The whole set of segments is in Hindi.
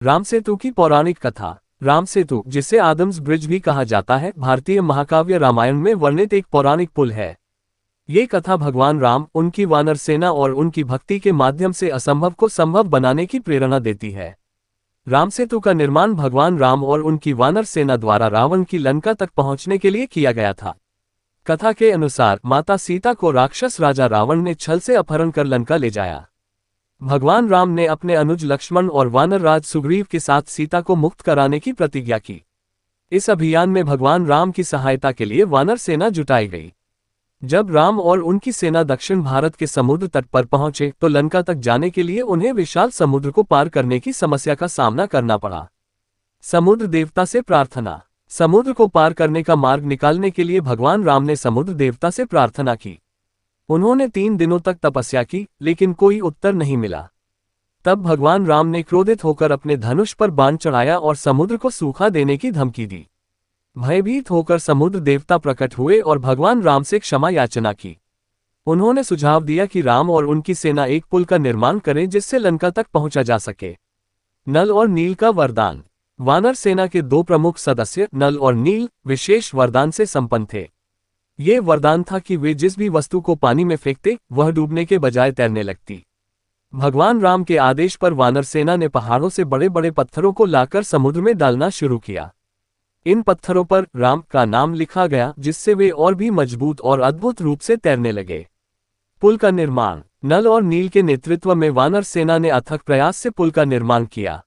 राम सेतु की पौराणिक कथा। राम सेतु, जिसे आदम्स ब्रिज भी कहा जाता है, भारतीय महाकाव्य रामायण में वर्णित एक पौराणिक पुल है। ये कथा भगवान राम, उनकी वानर सेना और उनकी भक्ति के माध्यम से असंभव को संभव बनाने की प्रेरणा देती है। राम सेतु का निर्माण भगवान राम और उनकी वानर सेना द्वारा रावण की लंका तक पहुंचने के लिए किया गया था। कथा के अनुसार माता सीता को राक्षस राजा रावण ने छल से अपहरण कर लंका ले जाया। भगवान राम ने अपने अनुज लक्ष्मण और वानर राज सुग्रीव के साथ सीता को मुक्त कराने की प्रतिज्ञा की। इस अभियान में भगवान राम की सहायता के लिए वानर सेना जुटाई गई। जब राम और उनकी सेना दक्षिण भारत के समुद्र तट पर पहुंचे तो लंका तक जाने के लिए उन्हें विशाल समुद्र को पार करने की समस्या का सामना करना पड़ा। समुद्र देवता से प्रार्थना। समुद्र को पार करने का मार्ग निकालने के लिए भगवान राम ने समुद्र देवता से प्रार्थना की। उन्होंने 3 दिनों तक तपस्या की, लेकिन कोई उत्तर नहीं मिला। तब भगवान राम ने क्रोधित होकर अपने धनुष पर बाण चढ़ाया और समुद्र को सूखा देने की धमकी दी। भयभीत होकर समुद्र देवता प्रकट हुए और भगवान राम से क्षमा याचना की। उन्होंने सुझाव दिया कि राम और उनकी सेना एक पुल का निर्माण करें जिससे लंका तक पहुंचा जा सके। नल और नील का वरदान। वानर सेना के 2 प्रमुख सदस्य नल और नील विशेष वरदान से संपन्न थे। ये वरदान था कि वे जिस भी वस्तु को पानी में फेंकते वह डूबने के बजाय तैरने लगती। भगवान राम के आदेश पर वानर सेना ने पहाड़ों से बड़े बड़े पत्थरों को लाकर समुद्र में डालना शुरू किया। इन पत्थरों पर राम का नाम लिखा गया, जिससे वे और भी मजबूत और अद्भुत रूप से तैरने लगे। पुल का निर्माण। नल और नील के नेतृत्व में वानर सेना ने अथक प्रयास से पुल का निर्माण किया।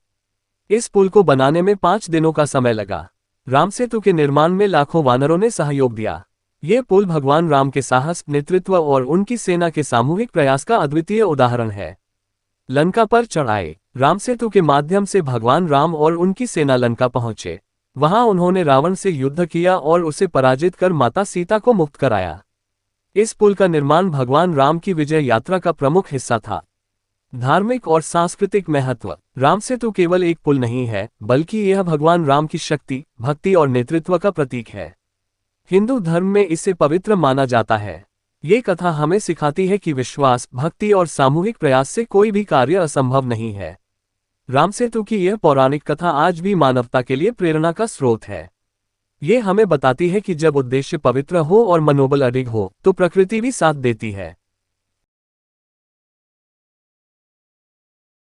इस पुल को बनाने में 5 दिनों का समय लगा। राम सेतु के निर्माण में लाखों वानरों ने सहयोग दिया। ये पुल भगवान राम के साहस, नेतृत्व और उनकी सेना के सामूहिक प्रयास का अद्वितीय उदाहरण है। लंका पर चढ़ाई। राम सेतु के माध्यम से भगवान राम और उनकी सेना लंका पहुंचे। वहां उन्होंने रावण से युद्ध किया और उसे पराजित कर माता सीता को मुक्त कराया। इस पुल का निर्माण भगवान राम की विजय यात्रा का प्रमुख हिस्सा था। धार्मिक और सांस्कृतिक महत्व। राम सेतु केवल एक पुल नहीं है, बल्कि यह भगवान राम की शक्ति, भक्ति और नेतृत्व का प्रतीक है। हिंदू धर्म में इसे पवित्र माना जाता है। ये कथा हमें सिखाती है कि विश्वास, भक्ति और सामूहिक प्रयास से कोई भी कार्य असंभव नहीं है। राम सेतु की यह पौराणिक कथा आज भी मानवता के लिए प्रेरणा का स्रोत है। ये हमें बताती है कि जब उद्देश्य पवित्र हो और मनोबल अडिग हो, तो प्रकृति भी साथ देती है।